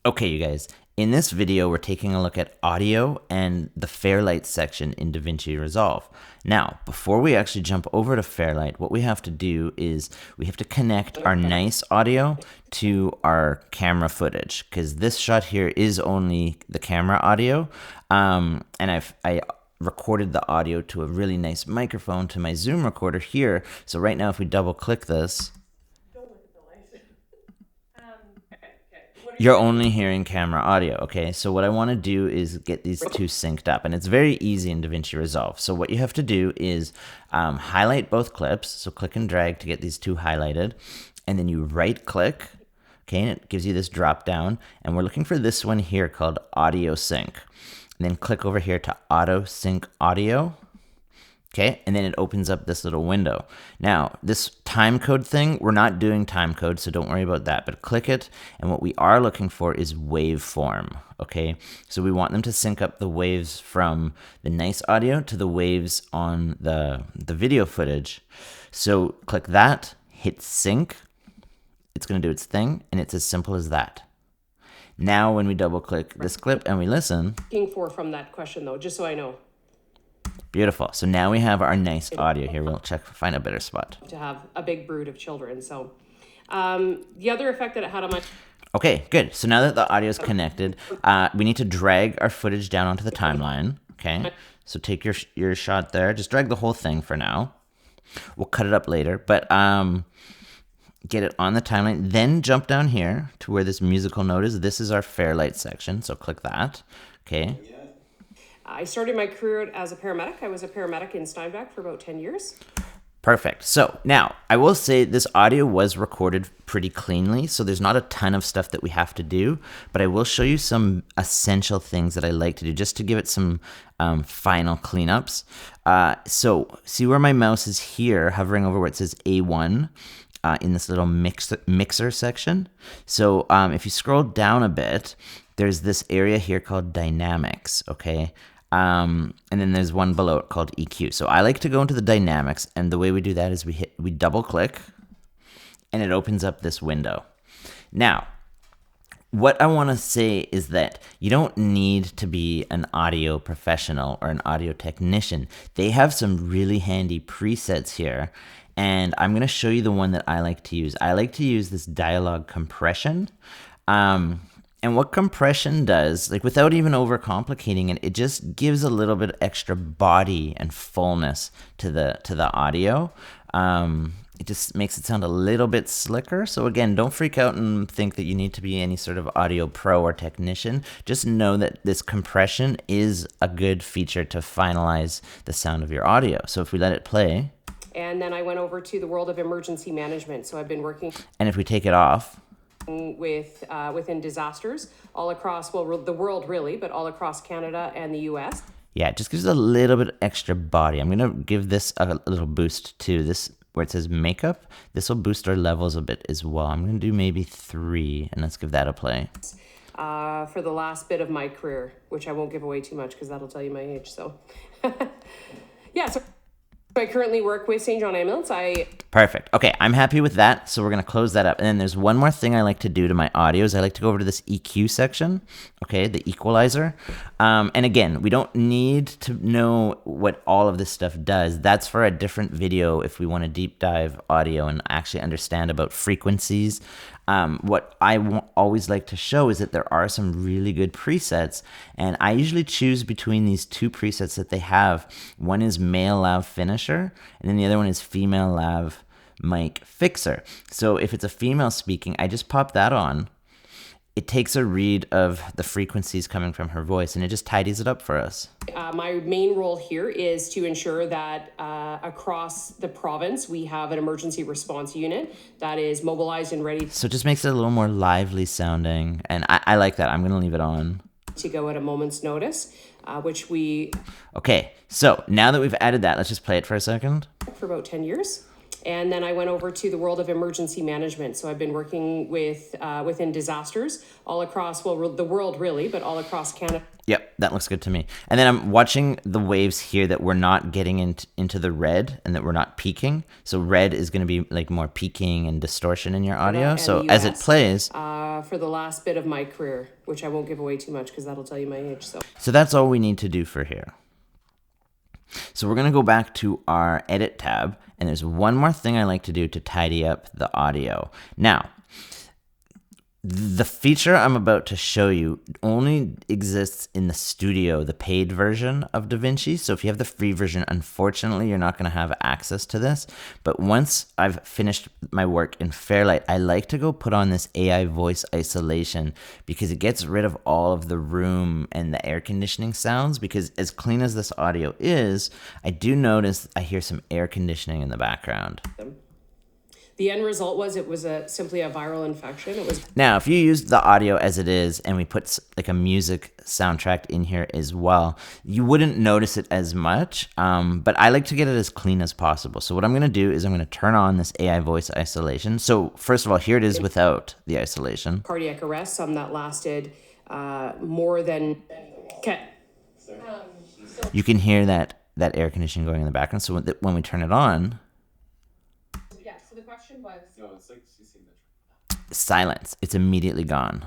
Okay, you guys, in this video, we're taking a look at audio and the Fairlight section in DaVinci Resolve. Now, before we actually jump over to Fairlight, what we have to do is we have to connect our nice audio to our camera footage, because this shot here is only the camera audio, and I recorded the audio to a really nice microphone to my Zoom recorder here. So right now, if we double click this, you're only hearing camera audio, okay? So what I want to do is get these two synced up, and it's very easy in DaVinci Resolve. So what you have to do is highlight both clips, so click and drag to get these two highlighted, and then you right-click, okay, and it gives you this drop-down, and we're looking for this one here called Audio Sync. And then click over here to Auto Sync Audio, okay, and then it opens up this little window. Now, this time code thing, we're not doing time code, so don't worry about that, but click it, and what we are looking for is waveform, okay? So we want them to sync up the waves from the nice audio to the waves on the video footage. So click that, hit sync, it's gonna do its thing, and it's as simple as that. Now, when we double click this clip and we listen. Looking for from that question though, just so I know. Beautiful. So now we have our nice audio here. We'll find a better spot. To have a big brood of children. So the other effect that it had on my... Okay, good. So now that the audio is connected, we need to drag our footage down onto the timeline. Okay, so take your shot there. Just drag the whole thing for now. We'll cut it up later, but get it on the timeline. Then jump down here to where this musical note is. This is our Fairlight section, so click that. Okay. I started my career as a paramedic. I was a paramedic in Steinbach for about 10 years. Perfect. So now I will say this audio was recorded pretty cleanly, so there's not a ton of stuff that we have to do, but I will show you some essential things that I like to do just to give it some final cleanups. So see where my mouse is here, hovering over where it says A1 in this little mixer section. So if you scroll down a bit, there's this area here called dynamics, okay? And then there's one below it called EQ. So I like to go into the dynamics, and the way we do that is we double click, and it opens up this window. Now, what I want to say is that you don't need to be an audio professional or an audio technician. They have some really handy presets here, and I'm going to show you the one that I like to use. I like to use this dialogue compression. And what compression does, like without even overcomplicating it, it just gives a little bit extra body and fullness to the audio. It just makes it sound a little bit slicker. So again, don't freak out and think that you need to be any sort of audio pro or technician. Just know that this compression is a good feature to finalize the sound of your audio. So if we let it play. And then I went over to the world of emergency management. So I've been working. And if we take it off. Within disasters all across, well, the world really, but all across Canada and the US. Yeah, it just gives it a little bit extra body. I'm going to give this a little boost too. This, where it says makeup, this will boost our levels a bit as well. I'm going to do maybe 3, and let's give that a play. For the last bit of my career, which I won't give away too much because that'll tell you my age. So, yeah, so I currently work with St. John Ambulance. Perfect. Okay, I'm happy with that, so we're going to close that up. And then there's one more thing I like to do to my audios. I like to go over to this EQ section, okay, the equalizer. And again, we don't need to know what all of this stuff does. That's for a different video if we want to deep dive audio and actually understand about frequencies. What I always like to show is that there are some really good presets, and I usually choose between these two presets that they have. One is male lav finisher, and then the other one is female lav mic fixer. So if it's a female speaking, I just pop that on. It takes a read of the frequencies coming from her voice, and it just tidies it up for us. My main role here is to ensure that across the province, we have an emergency response unit that is mobilized and ready. So it just makes it a little more lively sounding, and I like that. I'm going to leave it on. To go at a moment's notice, which we... Okay, so now that we've added that, let's just play it for a second. For about 10 years. And then I went over to the world of emergency management. So I've been working with within disasters all across, well, the world really, but all across Canada. Yep, that looks good to me. And then I'm watching the waves here that we're not getting into the red and that we're not peaking. So red is going to be like more peaking and distortion in your audio. So as it plays, for the last bit of my career, which I won't give away too much because that'll tell you my age. So that's all we need to do for here. So we're going to go back to our edit tab, and there's one more thing I like to do to tidy up the audio. Now, the feature I'm about to show you only exists in the studio, the paid version of DaVinci. So if you have the free version, unfortunately, you're not going to have access to this. But once I've finished my work in Fairlight, I like to go put on this AI voice isolation because it gets rid of all of the room and the air conditioning sounds. Because as clean as this audio is, I do notice I hear some air conditioning in the background. The end result was it was simply a viral infection. It was now, if you use the audio as it is and we put like a music soundtrack in here as well, you wouldn't notice it as much, but I like to get it as clean as possible. So what I'm going to do is I'm going to turn on this AI voice isolation. So first of all, here it is without the isolation. Cardiac arrest, some that lasted more than... Okay. You can hear that air conditioning going in the background. So when we turn it on... The question was... No, it's like she's seen the... Silence. It's immediately gone.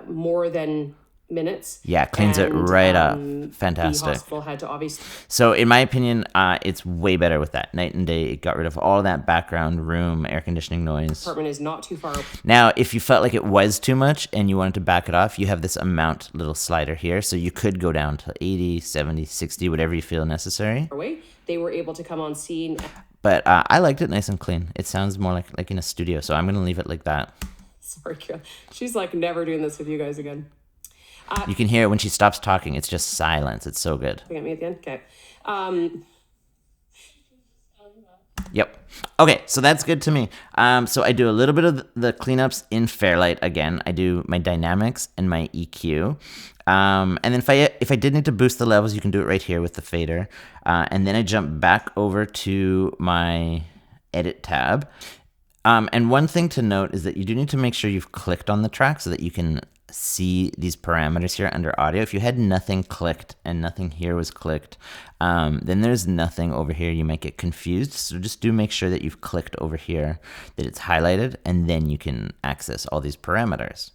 More than minutes. Yeah, cleans it right up. Fantastic. The hospital had to obviously... So in my opinion, it's way better with that. Night and day, it got rid of all of that background room, air conditioning noise. Apartment is not too far. Now, if you felt like it was too much and you wanted to back it off, you have this amount little slider here. So you could go down to 80, 70, 60, whatever you feel necessary. They were able to come on scene... But I liked it nice and clean. It sounds more like in a studio, so I'm going to leave it like that. Sorry, she's like never doing this with you guys again. You can hear it when she stops talking. It's just silence. It's so good. Look at me at the end? Okay. Yep. Okay, so that's good to me. So I do a little bit of the cleanups in Fairlight again. I do my dynamics and my EQ. And then if I did need to boost the levels, you can do it right here with the fader. And then I jump back over to my edit tab. And one thing to note is that you do need to make sure you've clicked on the track so that you can see these parameters here under audio. If you had nothing clicked and nothing here was clicked, then there's nothing over here. You might get confused. So just do make sure that you've clicked over here, that it's highlighted, and then you can access all these parameters.